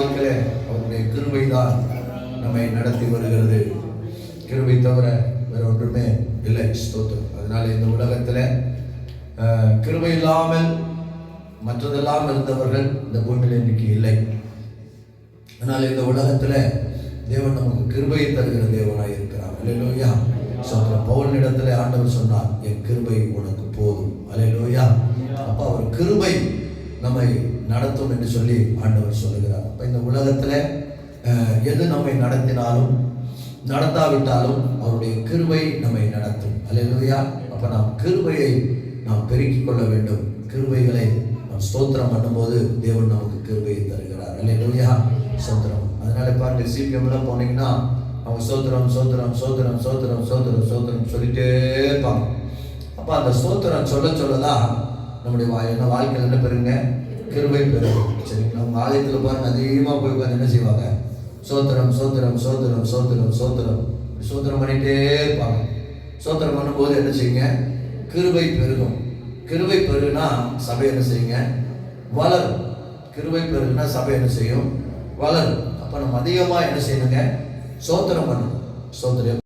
வாழ்க்கையில அவருடைய கிருபை தான் நம்மை நடத்தி வருகிறது. கிருபை தவிர வேற ஒன்றுமே இல்லை. ஸ்தோத்திரம். அதனால இந்த உலகத்துல கிருபை இல்லாமல் மற்றதெல்லாம் இருந்தவர்கள் இந்த பூமியில இன்னைக்கு இல்லை. அதனால இந்த உலகத்துல தேவன் நமக்கு கிருபையை தருகிற தேவனாய் இருக்கிறார். அல்லேலூயா. ஸ்தோத்திரம். பவுலினிடத்துல ஆண்டவர் சொன்னார், என் கிருபை உனக்கு போதும். அல்லேலூயா. அப்ப அவர் கிருபை நம்மை நடத்தும் என்று சொல்லி ஆண்டவர் சொல்லுகிறார். அப்ப இந்த உலகத்துல எது நம்மை நடத்தினாலும் நடத்தாவிட்டாலும் அவருடைய கிருபை நம்மை நடத்தும். அல்லேலூயா. அப்ப நாம் கிருபையை நாம் பெருக்கிக் கொள்ள வேண்டும். கிருபைகளை நாம் ஸ்தோத்திரம் பண்ணும்போது தேவன் நமக்கு கிருபையை தருகிறார். அல்லேலூயா. ஸ்தோத்திரம். அதனால பாருங்க, சிபிஎம்ல போனீங்கன்னா அவங்க ஸ்தோத்திரம் ஸ்தோத்திரம் ஸ்தோத்திரம் ஸ்தோத்திரம் ஸ்தோத்திரம் ஸ்தோத்திரம் சொல்லிட்டே இருப்பாங்க. அப்ப அந்த ஸ்தோத்திரம் சொல்லதான் நம்முடைய வாழ்க்கையில் என்ன பெறுங்க? கிருபை பெறும். சரிங்களா? உங்க ஆலயத்துல பாருங்க, அதிகமா போய் உட்கார்ந்து என்ன செய்வாங்க? சோத்திரம் சோத்திரம் சோத்திரம் சோத்திரம் சோத்திரம் சோத்திரம் பண்ணிட்டே இருப்பாங்க. சோத்திரம் பண்ணும்போது என்ன செய்யுங்க? கிருபை பெருகும். கிருபை பெருகுனா சபை என்ன செய்யுங்க? வளரும். கிருபை பெருகுனா சபை என்ன செய்யும்? வளரும். அப்ப நம்ம அதிகமா என்ன செய்யணுங்க? சோத்திரம் பண்ணணும். சோத்திரம்